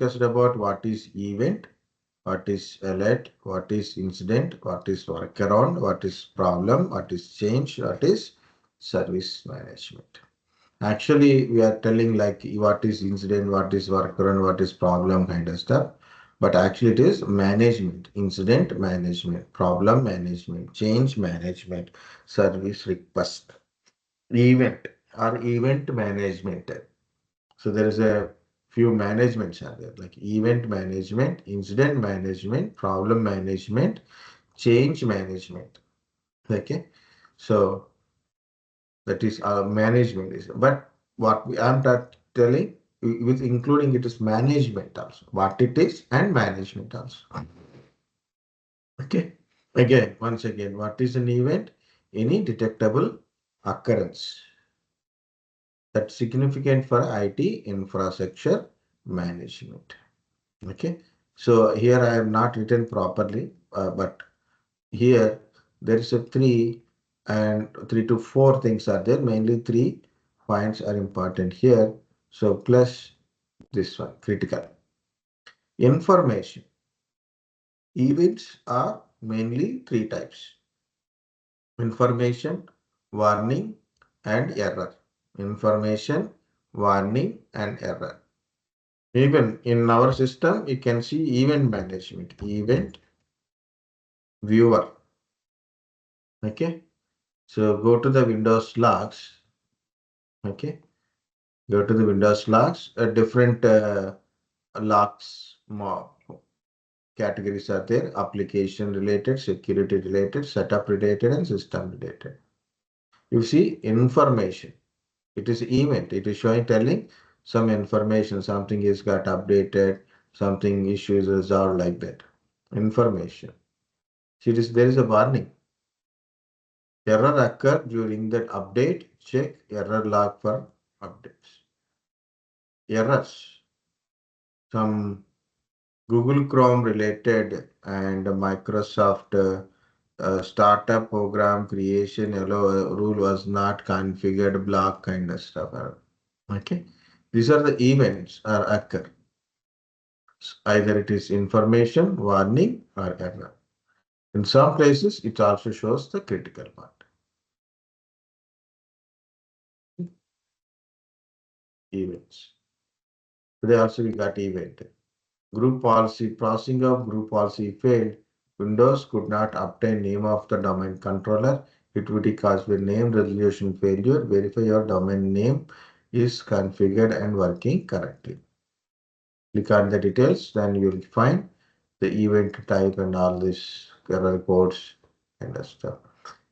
discussed about what is event, what is alert, what is incident, what is workaround, what is problem, what is change, what is service management. Actually, we are telling like what is incident, what is workaround, what is problem kind of stuff. But actually it is management, incident management, problem management, change management, service request, event or event management. So there is a few managements are there like event management, incident management, problem management, change management. Okay. So that is management is, but what I'm telling with including it is management also, what it is and management also. Okay. Again, once again, what is an event? Any detectable occurrence that's significant for IT infrastructure management. Okay. So here I have not written properly, but here there is a three to four things are there. Mainly three points are important here. So plus this one, critical. Information. Events are mainly three types. Information, warning, and error. Information, warning, and error. Even in our system, you can see event management, event viewer. Okay. So go to the Windows logs. Okay. Go to the Windows logs. Different logs categories are there. Application related, security related, setup related, and system related. You see information. It is event. It is showing telling some information. Something is got updated. Something issue is resolved like that. Information. See, there is a warning. Error occur during that update. Check error log for updates. Errors. Some Google Chrome related and Microsoft startup program creation rule was not configured block kind of stuff. Okay. These are the events are occur. Either it is information, warning, or error. In some places, it also shows the critical part. Events. Today also we got event. Group policy, processing of group policy failed. Windows could not obtain name of the domain controller. It would cause a name resolution failure. Verify your domain name is configured and working correctly. Click on the details, then you will find the event type and all this error codes and stuff.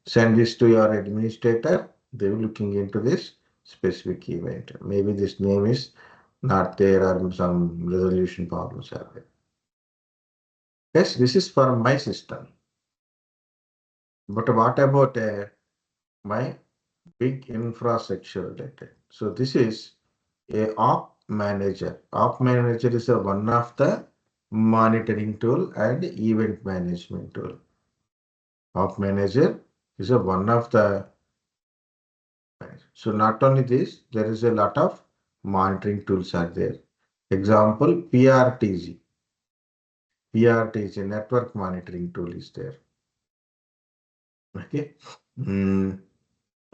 Send this to your administrator. They will looking into this specific event. Maybe this name is not there or some resolution problems are there. Yes, this is for my system. But what about my big infrastructure related? So this is a op manager. Op manager is one of the monitoring tool and event management tool. Op manager is one of the. So not only this, there is a lot of monitoring tools are there. Example, PRTG. PRTG network monitoring tool is there. Okay.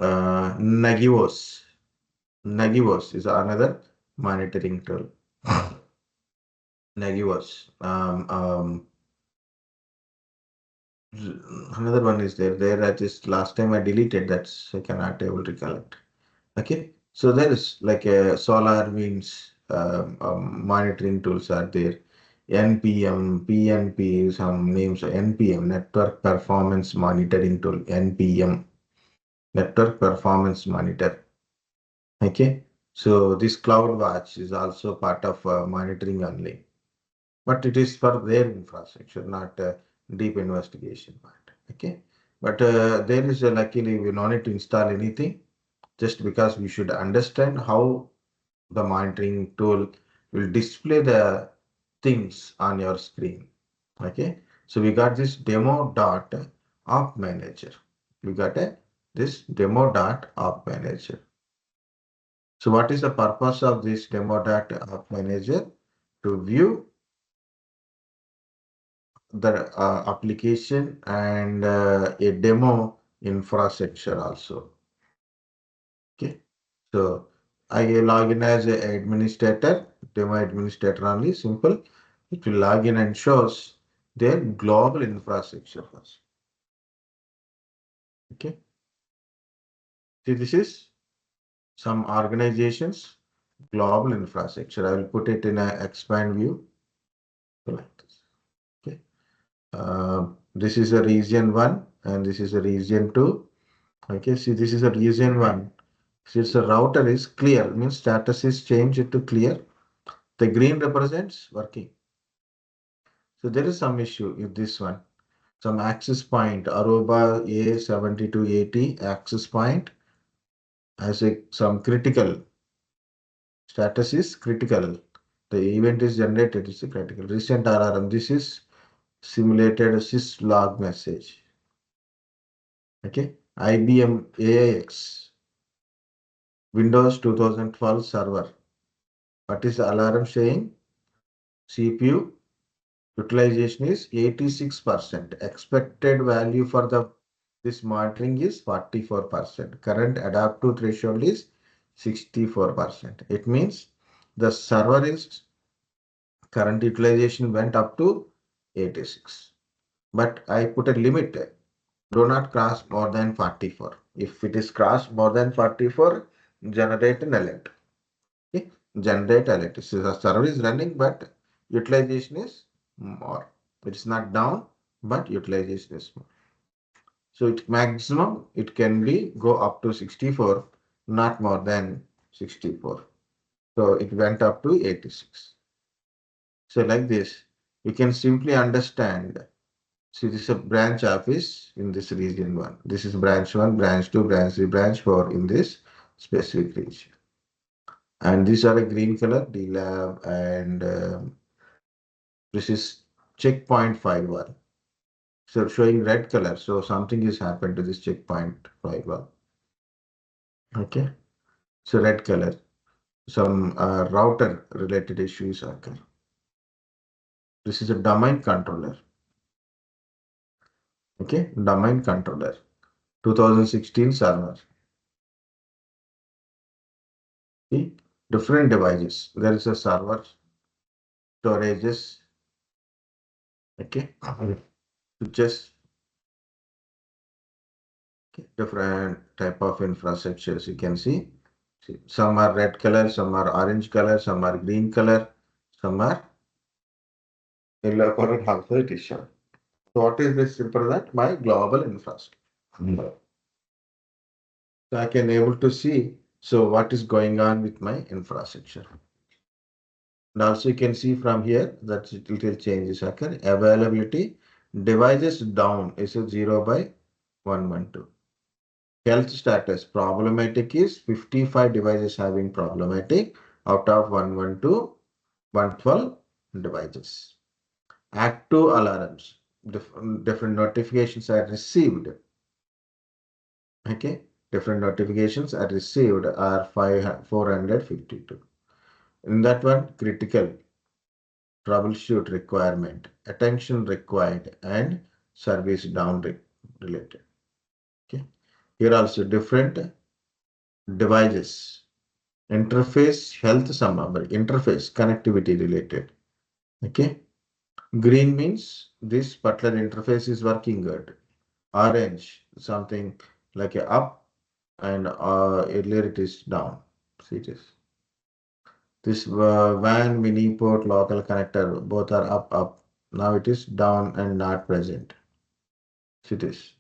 Nagivos. Nagivos is another monitoring tool. Nagivos. Another one is there. There I just last time I deleted that, so I cannot able to recollect. Okay. So there is like a solar winds monitoring tools are there. NPM, PNP, some names. NPM, Network Performance Monitoring Tool. NPM, Network Performance Monitor. Okay. So this CloudWatch is also part of monitoring only, but it is for their infrastructure, not a deep investigation part. Okay. But there is luckily we don't need to install anything, just because we should understand how the monitoring tool will display the things on your screen. Okay. So we got this demo dot op manager. We got this demo dot op manager. So what is the purpose of this demo dot op manager? to view the application and a demo infrastructure also. Okay, so I log in as an administrator, demo administrator only, simple. It will log in and shows their global infrastructure first. Okay, see, this is some organizations global infrastructure. I will put it in a expand view like this. Okay, this is a region 1 and this is a region 2. Okay, see, this is a region 1. Since the router is clear, means status is changed to clear. The green represents working. So there is some issue with this one. Some access point, Aruba A7280 access point has some critical status is critical. The event is generated, is critical. Recent alarm, this is simulated syslog message. Okay, IBM AIX, Windows 2012 server. What is the alarm saying? CPU utilization is 86%. Expected value for this monitoring is 44%. Current adaptive threshold is 64%. It means the server is current utilization went up to 86. But I put a limit. Do not cross more than 44. If it is crossed more than 44, generate an alert. Okay? Generate alert. So the server is running, but utilization is more. It's not down, but utilization is more. So it maximum it can be go up to 64, not more than 64. So it went up to 86. So like this, you can simply understand. See, this is a branch office in this region 1. This is branch 1, branch 2, branch 3, branch 4 in this specific region. And these are a green color, D lab, and this is checkpoint 51. So showing red color. So something has happened to this checkpoint 51. Okay. So red color. Some router related issues occur. This is a domain controller. Okay. Domain controller. 2016 server. See? Different devices. There is a server, storages. Okay. Just different type of infrastructures you can see. Some are red color, some are orange color, some are green color, some are yellow color. Also it is shown. So what is this represent? My global infrastructure. So I can able to see so what is going on with my infrastructure. And also you can see from here that little changes occur. Availability devices down is a 0 by 112. Health status problematic is 55 devices having problematic out of 112, 112 devices. Active alarms, different notifications are received. Okay, different notifications are received are 452. In that one, critical, troubleshoot requirement, attention required, and service down related. Okay, here also different devices. Interface health summary, interface connectivity related. Okay. Green means this particular interface is working good. Orange, something like a up and earlier it is down. See this. This WAN mini port local connector, both are up. Now it is down and not present. See this.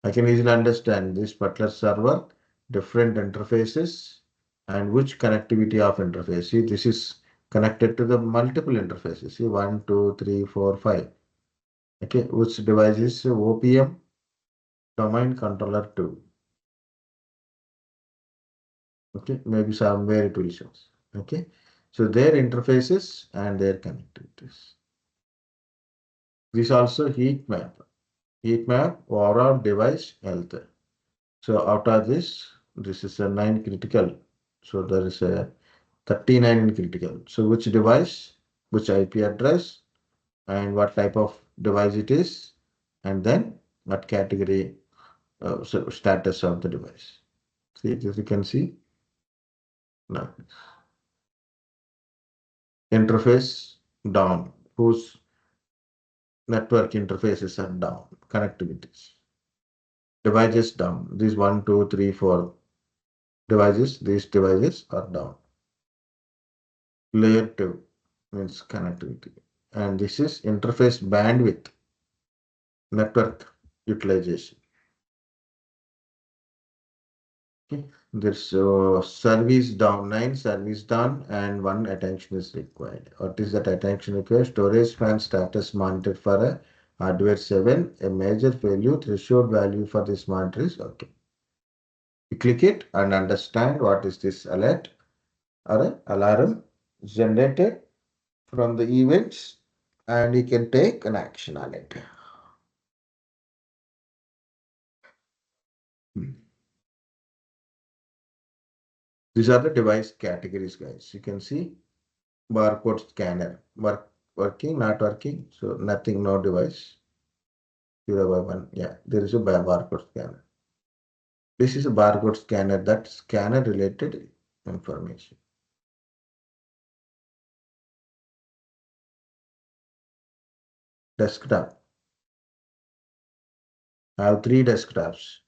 I can easily understand this particular server, different interfaces, and which connectivity of interface. See, this is connected to the multiple interfaces. See, 1, 2, 3, 4, 5. Okay, which device is OPM domain controller 2. Okay, maybe somewhere it will show. Okay, so their interfaces and their connectivities. This also heat map. Heat map overall device health. So out of this is a 9 critical. So there is a 39 in critical. So which device? which IP address, and what type of device it is, and then what category, status of the device. See, as you can see now, interface down, whose network interfaces are down, connectivities. Devices down, these 1, 2, 3, 4 devices, these devices are down. Layer 2 means connectivity. And this is interface bandwidth, network utilization. Okay. There's service down, 9 service down, and 1 attention is required. What is that attention required? Storage span status monitor for a hardware 7. A major failure threshold value for this monitor is okay. You click it and understand what is this alert or a alarm generated from the events, and you can take an action on it. These are the device categories, guys. You can see barcode scanner working, not working. So nothing, no device. 0 by 1. Yeah, there is a barcode scanner. This is a barcode scanner, that scanner related information. Desktop. I have 3 desktops.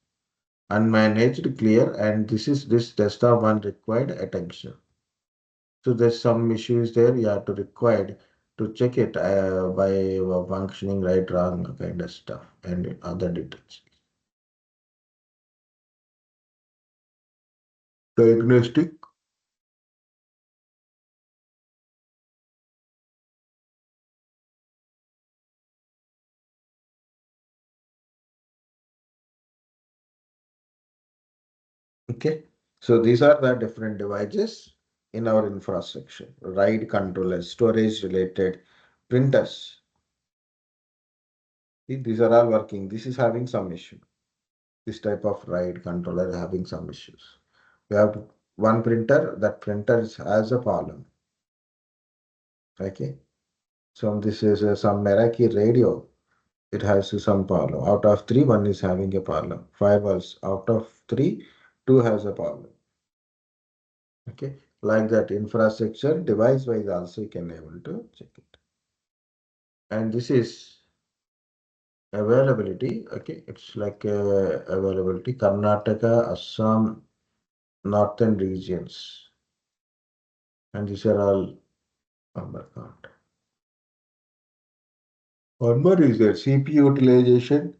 Unmanaged, clear, and this desktop one required attention. So there's some issues there. You have to required to check it by functioning right, wrong kind of stuff and other details. Diagnostic. Okay. So these are the different devices in our infrastructure. RAID controllers, storage related printers. See, these are all working. This is having some issue. This type of RAID controller having some issues. We have one printer, that printer has a problem. Okay. So this is some Meraki radio. It has some problem. Out of 3, 1 is having a problem. Firewalls, out of 3, 2 has a problem. Okay, like that infrastructure, device wise also you can able to check it. And this is availability. Okay, it's like availability, Karnataka, Assam, northern regions. And these are all number count. One more is there, CPU utilization.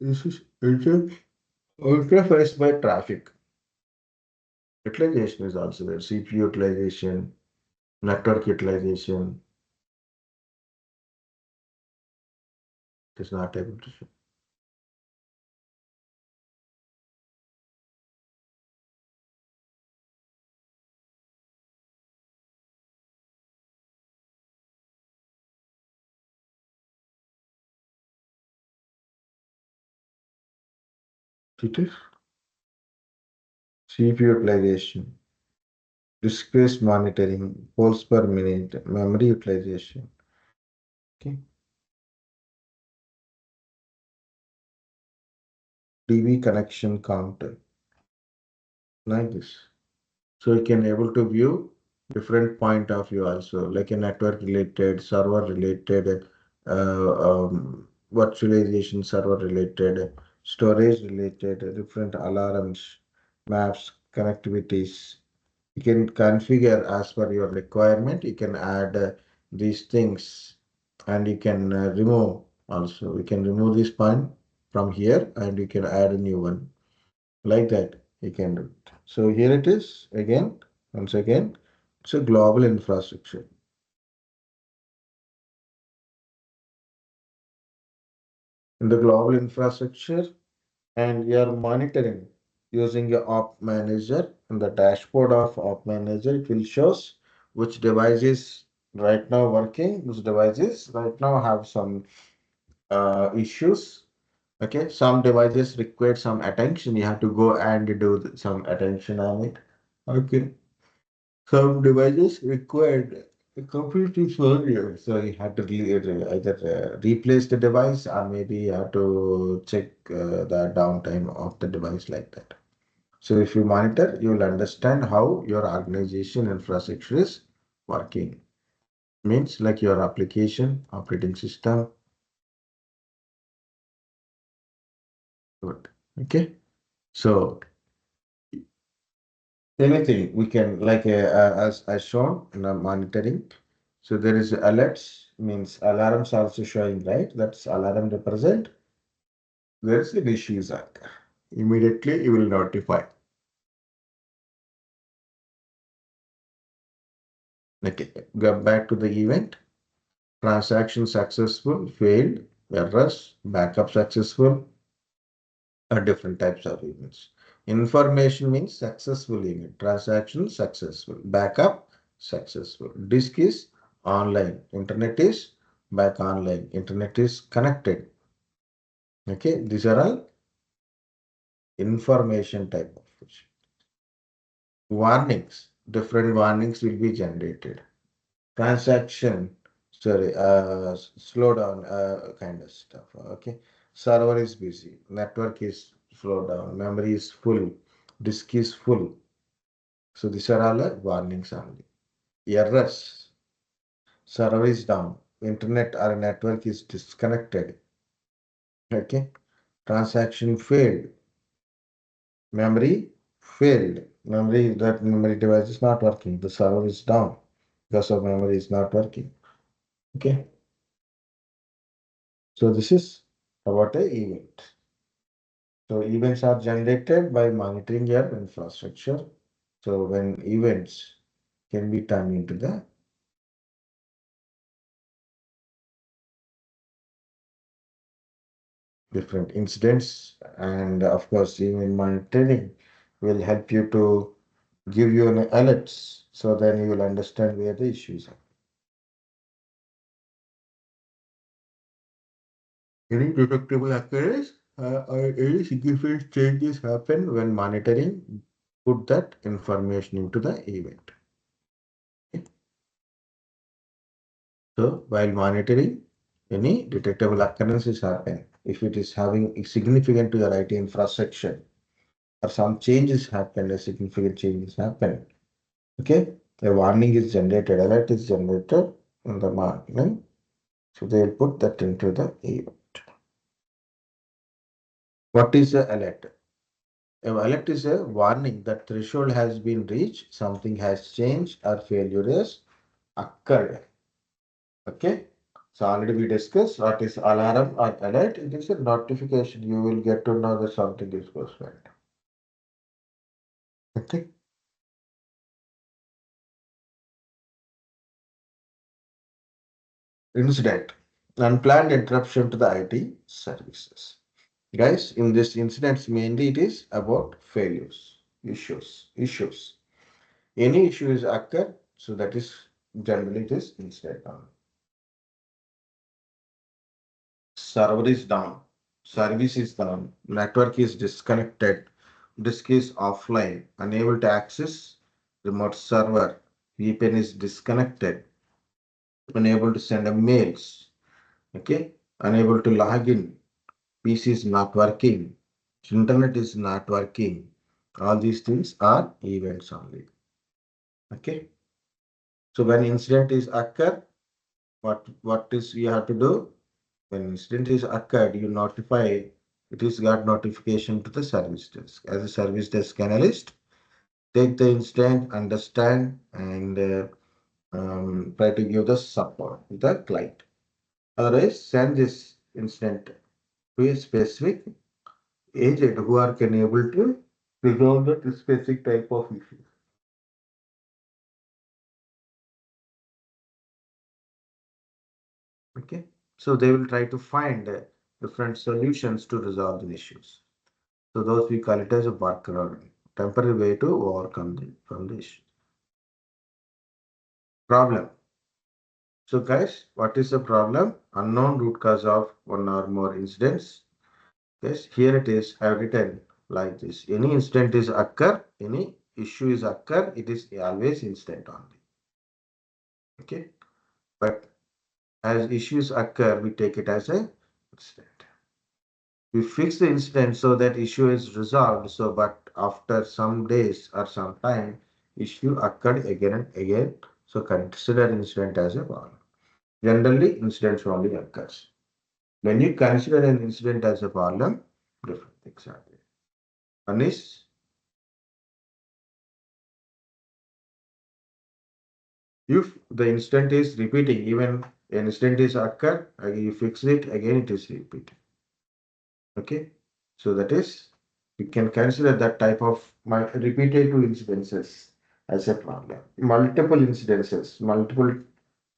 This is interface by traffic. Utilization is also there. CPU utilization, network utilization. It is not able to show. It is CPU utilization, disk space monitoring, polls per minute, memory utilization. Okay. DB connection counter, like this. So you can able to view different point of view also, like a network related, server related, virtualization server related, storage related, different alarms, maps, connectivities. You can configure as per your requirement. You can add these things, and you can remove also. You can remove this point from here and you can add a new one, like that you can do it. So here it is again, once again, it's a global infrastructure. In the global infrastructure, and we are monitoring using a op manager. In the dashboard of op manager, it will shows which device is right now working, which devices right now have some issues. Okay, some devices require some attention. You have to go and do some attention on it. Okay, some devices required. the computer is failure. So you have to either replace the device or maybe you have to check the downtime of the device like that. So if you monitor, you will understand how your organization infrastructure is working. Means like your application, operating system. Good. Okay. So anything we can like as shown in the monitoring. So there is alerts means alarms also showing, right? That's alarm represent. There is an issue occur. Immediately you will notify. Okay. Go back to the event. Transaction successful, failed, errors, backup successful, are different types of events. Information means successful event. Transaction successful. Backup successful. Disk is online. Internet is back online. Internet is connected. Okay, these are all information type of which. Warnings. Different warnings will be generated. Transaction, sorry, slow down, kind of stuff. Okay, server is busy. Network is slow down. Memory is full. Disk is full. So these are all warnings only. Errors, server is down, internet or network is disconnected. Okay, transaction failed, memory failed. Memory device is not working. The server is down because of memory is not working. Okay, so this is about a event. So events are generated by monitoring your infrastructure. So when events can be turned into the different incidents, and of course even monitoring will help you to give you an alerts, so then you will understand where the issues are. Any detectable occurrence or any significant changes happen when monitoring put that information into the event. Okay. So while monitoring, any detectable occurrences happen. If it is having significant to your IT infrastructure or some changes happen, a significant changes happen. Okay, a warning is generated, alert is generated in the morning. So they will put that into the event. What is the alert? An alert is a warning that threshold has been reached, something has changed, or failure has occurred. Okay, so already we discussed what is alarm or alert. It is a notification. You will get to know that something is going on. Okay. Incident. Unplanned interruption to the IT services. Guys, in this incidents, mainly it is about failures, issues. Any issues occur, so that is generally it is incident on. Server is down, service is down, network is disconnected, disk is offline, unable to access remote server, VPN is disconnected, unable to send a mails, okay, unable to log in, PC is not working, internet is not working. All these things are events only. Okay. So when incident is occur, what is you have to do? When incident is occurred, you notify. It is got notification to the service desk. As a service desk analyst, take the incident, understand, and try to give the support to the client. Otherwise, send this incident to a specific agent who are can able to resolve that specific type of issue. Okay, so they will try to find different solutions to resolve the issues. So those we call it as a workaround, temporary way to overcome from the issue. Problem. So guys, what is the problem? Unknown root cause of one or more incidents. Yes, here it is. I have written like this. Any incident is occur, any issue is occur, it is always incident only. Okay, but as issues occur, we take it as a incident. We fix the incident so that issue is resolved. So, but after some days or some time, issue occurred again and again. So, consider incident as a problem. Generally, incidents only occurs. When you consider an incident as a problem, different things are there. One is if the incident is repeating, even an incident is occurred, you fix it, again it is repeated. Okay, so that is, we can consider that type of repetitive incidences as a problem. Multiple incidences, multiple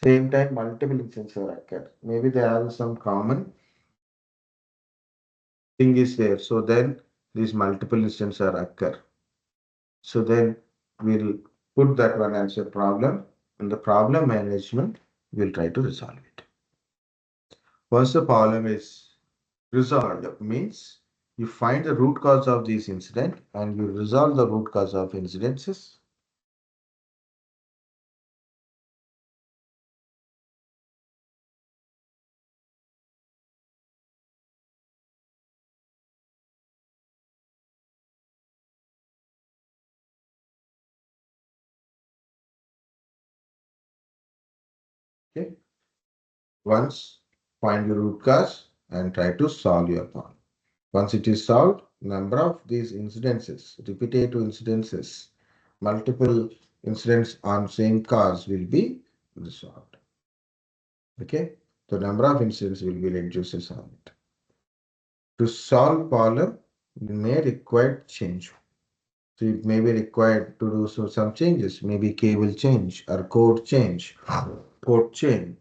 same time, multiple instances occur. Maybe they have some common thing is there. So then these multiple instances are occur. So then we'll put that one as a problem, and the problem management we'll try to resolve it. Once the problem is resolved, means you find the root cause of this incident and you resolve the root cause of incidences. Okay. Once find your root cause and try to solve your problem. Once it is solved, number of these incidences, repetitive incidences, multiple incidents on same cause will be resolved. Okay. The number of incidents will be reduced on it. To solve problem, you may require change. So it may be required to do some changes, maybe cable change or code change, port change,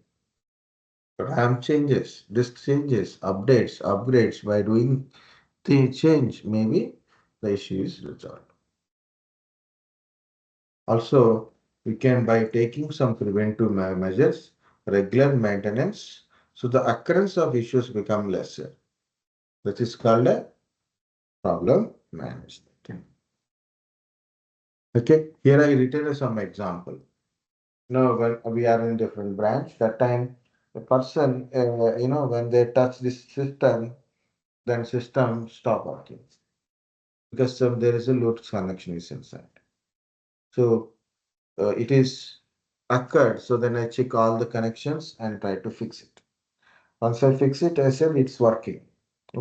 RAM changes, disk changes, updates, upgrades. By doing the change, maybe the issue is resolved. Also, we can by taking some preventive measures, regular maintenance, so the occurrence of issues become lesser. That is called a problem management. Okay, here I written some example. No, when we are in different branch, that time the person, when they touch this system, then system stop working because there is a load connection is inside. So it is occurred. So then I check all the connections and try to fix it. Once I fix it, I said it's working.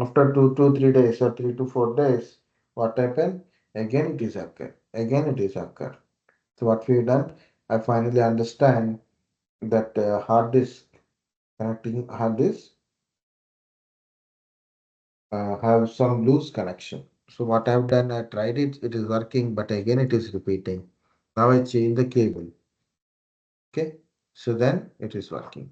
After 3 days or 3 to 4 days, what happened? Again it is occurred. Again it is occurred. So what we done? I finally understand that hard disk connecting hard disk have some loose connection. So what I've done, I tried it, it is working, but again it is repeating. Now I change the cable. Okay, so then it is working.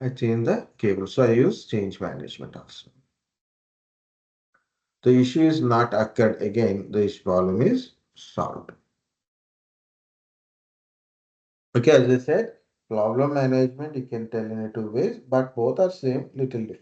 I change the cable. So I use change management also. The issue is not occurred again. The problem is solved. Okay, as I said, problem management you can tell in two ways, but both are same, little different.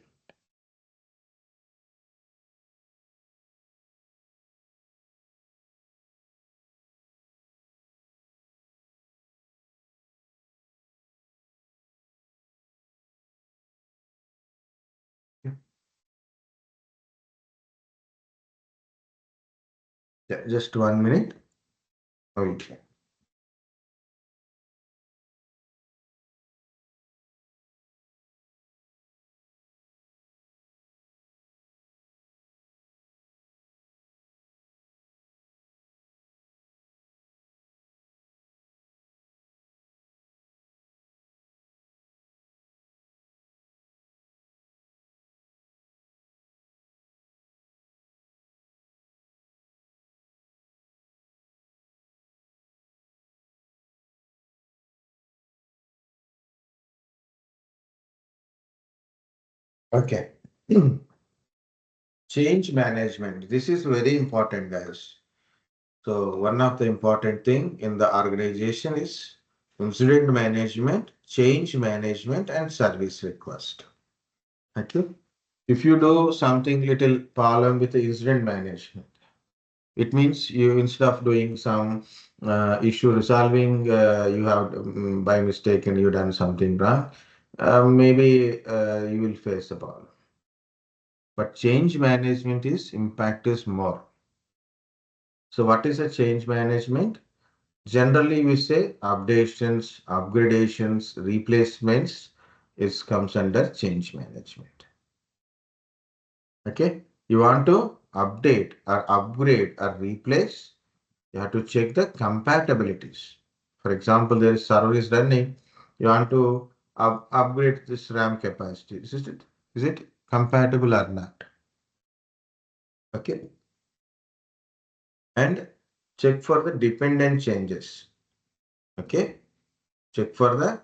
Yeah, just 1 minute. Okay. Okay. Change management. This is very important, guys. So one of the important thing in the organization is incident management, change management, and service request. Okay. If you do something little problem with the incident management, it means you instead of doing some issue resolving, you have by mistake and you done something wrong. Maybe you will face the problem. But change management is impact is more. So what is a change management? Generally, we say updations, upgradations, replacements. It comes under change management. Okay, you want to update or upgrade or replace, you have to check the compatibilities. For example, there is server is running, you want to upgrade this RAM capacity. Is it compatible or not? Okay, and check for the dependent changes. Okay, check for the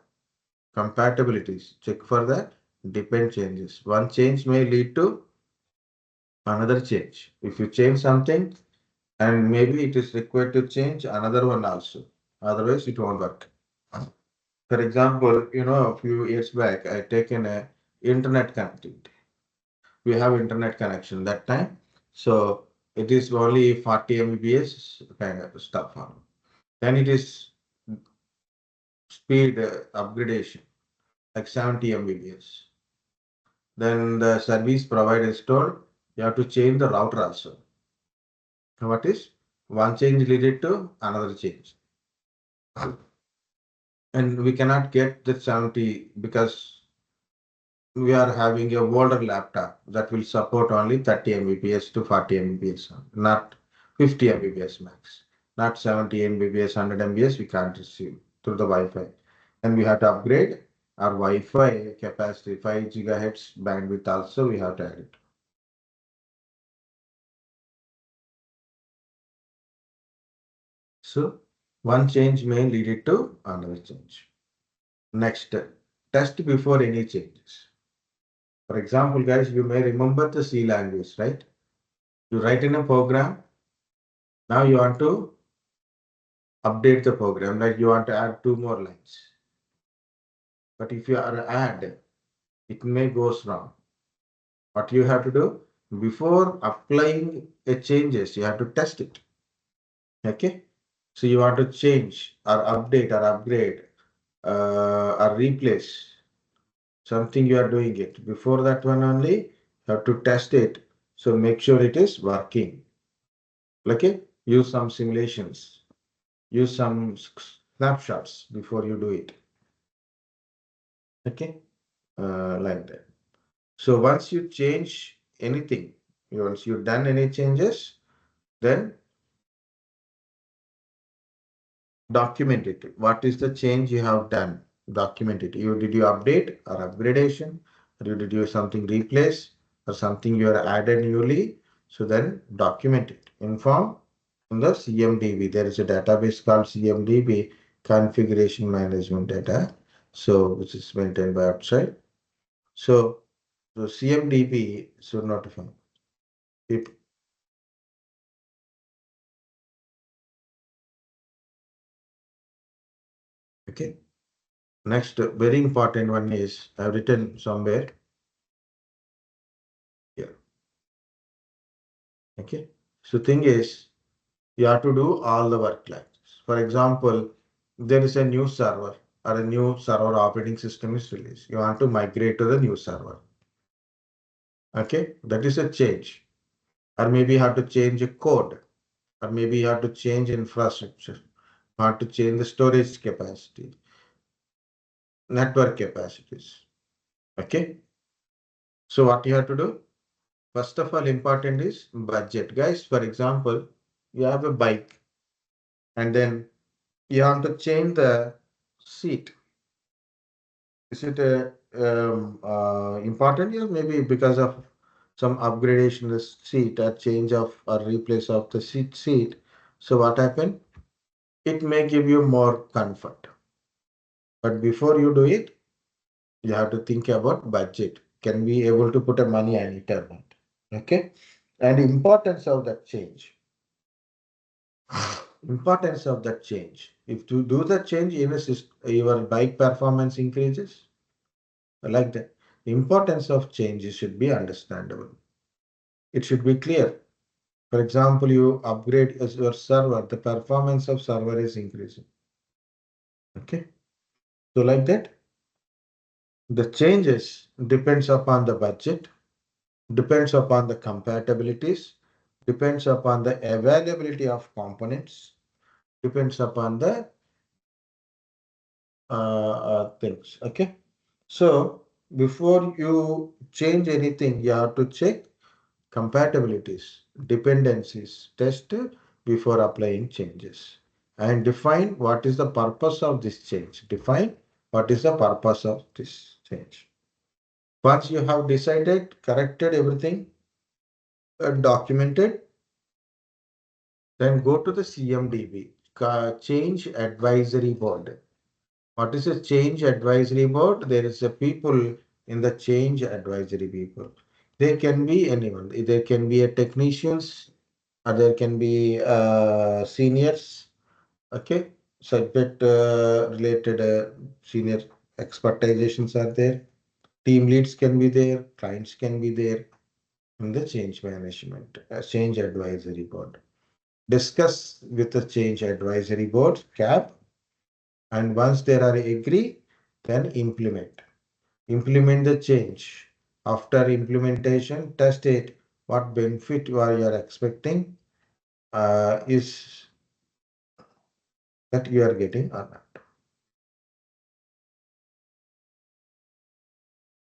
compatibilities. Check for the depend changes. One change may lead to another change. If you change something, and maybe it is required to change another one also. Otherwise, it won't work. For example, a few years back, I taken a internet connectivity. We have internet connection that time, so it is only 40 Mbps kind of stuff on. Then it is speed upgradation like 70 Mbps. Then the service provider is told you have to change the router also. What is one change leaded to another change, and we cannot get the 70 because we are having a older laptop that will support only 30 Mbps to 40 Mbps, not 50 Mbps max, not 70 Mbps, 100 Mbps. We can't receive through the Wi-Fi. And we have to upgrade our Wi-Fi capacity, 5 gigahertz bandwidth also we have to add it. So one change may lead it to another change. Next, test before any changes. For example, guys, you may remember the C language, right? You write in a program. Now you want to update the program, like you want to add two more lines. But if you are add, it may goes wrong. What you have to do before applying a changes, you have to test it. Okay. So you want to change or update or upgrade or replace something, you are doing it. Before that one only, you have to test it. So make sure it is working. Okay. Use some simulations. Use some snapshots before you do it. Okay. Like that. So once you change anything, once you've done any changes, then document it. What is the change you have done? Document it. Did you update or upgradation? Or you did you something replace or something you are added newly? So then document it. Inform in the CMDB. There is a database called CMDB, configuration management data. So which is maintained by outside. So the CMDB should notify. If okay. Next, very important one is I've written somewhere here. Okay. So thing is, you have to do all the work like this. For example, there is a new server or a new server operating system is released. You want to migrate to the new server. Okay. That is a change. Or maybe you have to change a code. Or maybe you have to change infrastructure. You have to change the storage capacity, network capacities. Okay. So what you have to do? First of all, important is budget. Guys, for example, you have a bike and then you want to change the seat. Is it important? Yeah, maybe because of some upgradation in the seat, a change of or replace of the seat. So what happened? It may give you more comfort. But before you do it, you have to think about budget. Can we able to put a money on it or not? Okay. And importance of that change. Importance of that change. If you do the change, even your bike performance increases like that. The importance of change should be understandable. It should be clear. For example, you upgrade your server, the performance of server is increasing. Okay. So like that, the changes depends upon the budget, depends upon the compatibilities, depends upon the availability of components, depends upon the things. Okay. So before you change anything, you have to check compatibilities, dependencies, test before applying changes, and define what is the purpose of this change. Define what is the purpose of this change. Once you have decided, corrected everything, documented, then go to the CMDB, Change Advisory Board. What is a change advisory board? There is a people in the change advisory people. There can be anyone. There can be a technicians, or there can be seniors. Okay, subject related senior expertizations are there. Team leads can be there. Clients can be there in the change management, change advisory board. Discuss with the change advisory board, CAB, and once they are agree, then implement. Implement the change. After implementation, test it. What benefit you are expecting is that you are getting or not.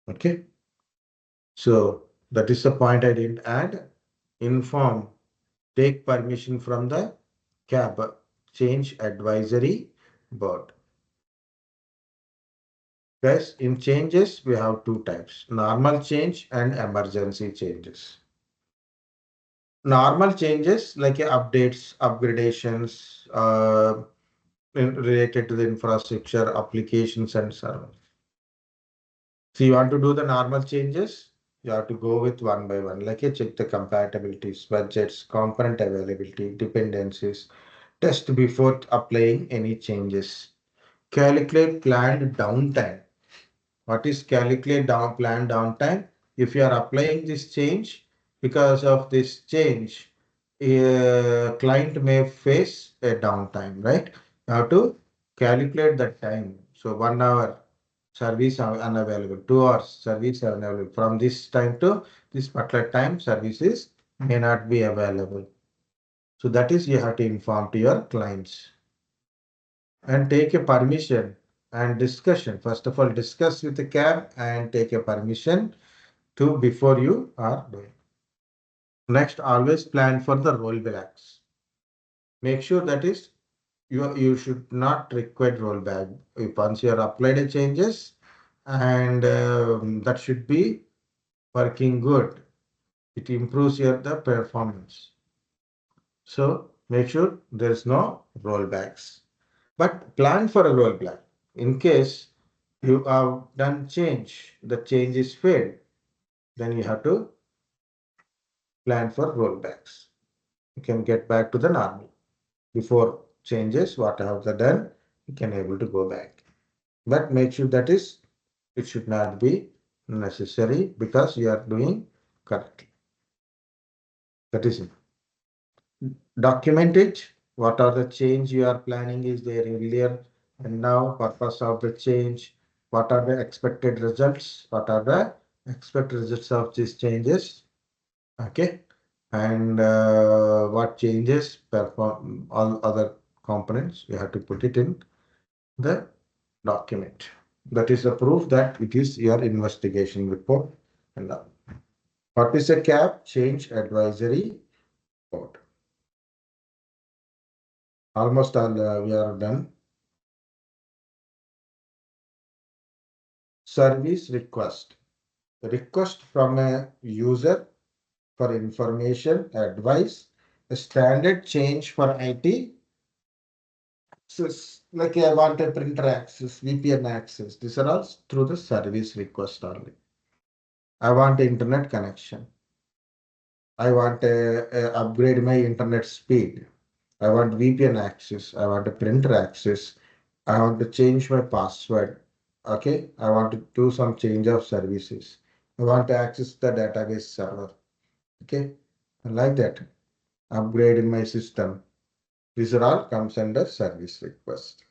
Okay. So that is the point I didn't add. Inform. Take permission from the CAB, Change Advisory Board. Guys, in changes, we have two types, normal change and emergency changes. Normal changes like updates, upgradations, related to the infrastructure, applications, and servers. So you want to do the normal changes, you have to go with one by one, like check the compatibilities, budgets, component availability, dependencies, test before applying any changes. Calculate planned downtime. What is calculate planned downtime? If you are applying this change, because of this change, a client may face a downtime, right? You have to calculate the time. So 1 hour service unavailable, 2 hours service unavailable. From this time to this particular time, services may not be available. So that is you have to inform to your clients and take a permission and discussion. First of all, discuss with the CAB and take a permission to before you are doing. Next, always plan for the rollbacks. Make sure that is you should not require rollback. If once you are applied the changes and that should be working good. It improves your the performance. So make sure there is no rollbacks. But plan for a rollback. In case you have done change, the change is failed, then you have to plan for rollbacks. You can get back to the normal. Before changes, what have they done, you can able to go back. But make sure that is, it should not be necessary because you are doing correctly. That is it. Document it. What are the change you are planning is there earlier and now purpose of the change. What are the expected results? What are the expected results of these changes? Okay. And what changes perform all other components. You have to put it in the document. That is the proof that it is your investigation report. And what is a CAP? Change Advisory Report. Almost all we are done. Service request. Request from a user for information, advice, a standard change for IT. So like I want a printer access, VPN access. These are all through the service request only. I want internet connection. I want to upgrade my internet speed. I want VPN access. I want a printer access. I want to change my password. Okay, I want to do some change of services. I want to access the database server. Okay, and like that, upgrade in my system. These are all comes under service request.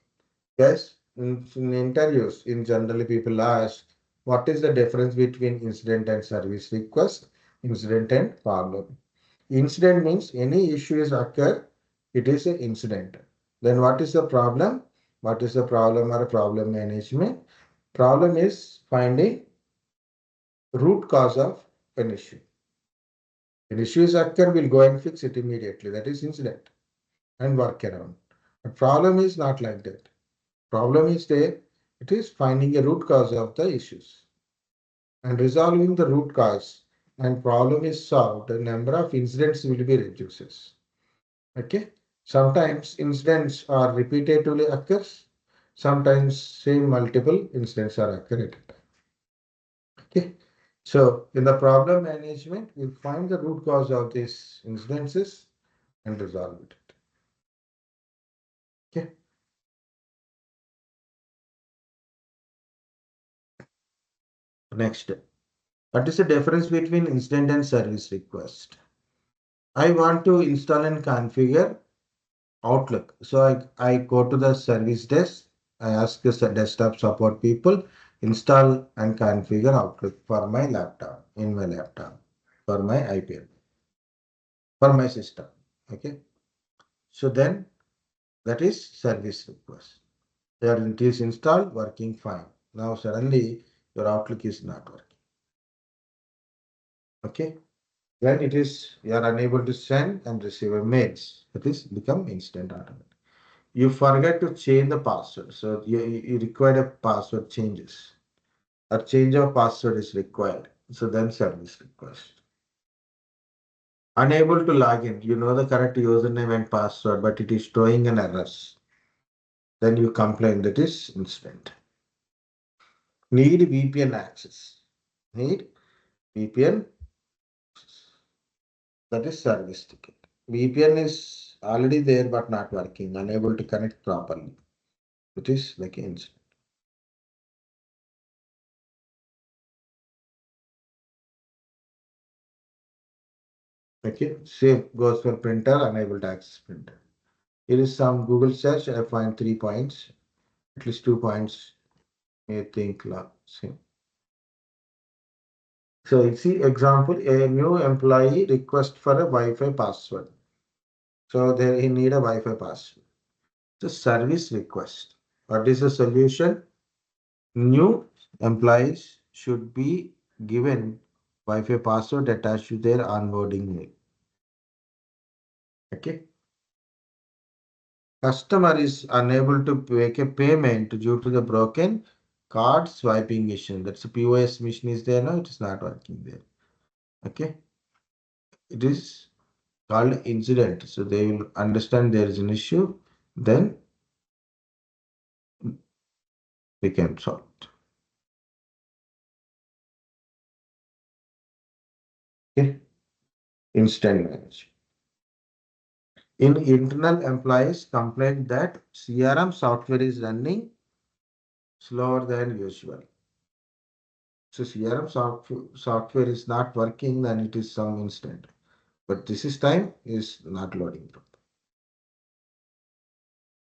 Yes, in interviews, in generally people ask, what is the difference between incident and service request? Incident and problem. Incident means any issue is occur, it is an incident. Then what is the problem? What is the problem or problem management? Problem is finding root cause of an issue. An issue is occur, we'll go and fix it immediately. That is incident and work around. But problem is not like that. Problem is there. It is finding a root cause of the issues and resolving the root cause and problem is solved. The number of incidents will be reduces. Okay. Sometimes incidents are repeatedly occurs. Sometimes same multiple incidents are occurring. Okay. So in the problem management, we'll find the root cause of these incidences and resolve it. Okay. Next, what is the difference between incident and service request? I want to install and configure Outlook. So I go to the service desk. I ask the desktop support people install and configure Outlook for my laptop, in my laptop, for my IPL, for my system. Okay. So then that is service request. There it is installed, working fine. Now suddenly your Outlook is not working. Okay. When it is you are unable to send and receive a mails, it is become instant automatic. You forget to change the password. So you require a password changes. A change of password is required. So then service request. Unable to log in. You know the correct username and password, but it is throwing an errors. Then you complain that is instant. Need VPN access. Need VPN. That is service ticket. VPN is already there but not working. Unable to connect properly. It is like instant. Okay. Same goes for printer. Unable to access printer. Here is some Google search. I find 3 points, at least 2 points. I think same. So you see example, a new employee request for a Wi-Fi password. So there he need a Wi-Fi password. So service request. What is the solution? New employees should be given Wi-Fi password attached to their onboarding mail. Okay. Customer is unable to make a payment due to the broken card swiping machine. That's a POS machine is there now, it is not working there. Okay. It is called incident. So they will understand there is an issue, then we can solve it. Okay. Instant manage. In internal employees complain that CRM software is running slower than usual. So CRM software is not working, then it is some instant. But this is time is not loading.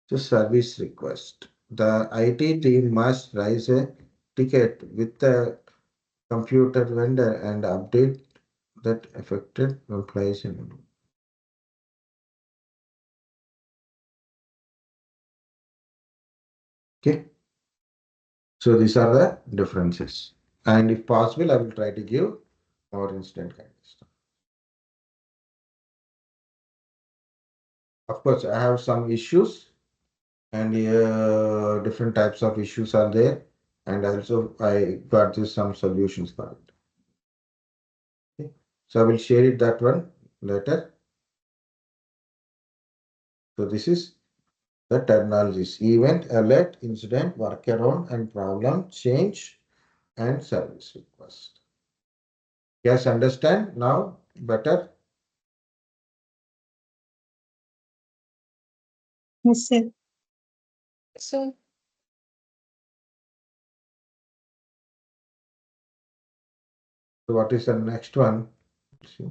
So service request. The IT team must raise a ticket with the computer vendor and update that affected employees. Okay. So these are the differences. And if possible, I will try to give more instant kind of stuff. Of course, I have some issues and different types of issues are there. And also I got this some solutions for it. Okay. So I will share it that one later. So this is the terminologies: event, alert, incident, workaround, and problem, change, and service request. Yes, understand now better? Yes, sir. So So what is the next one? See.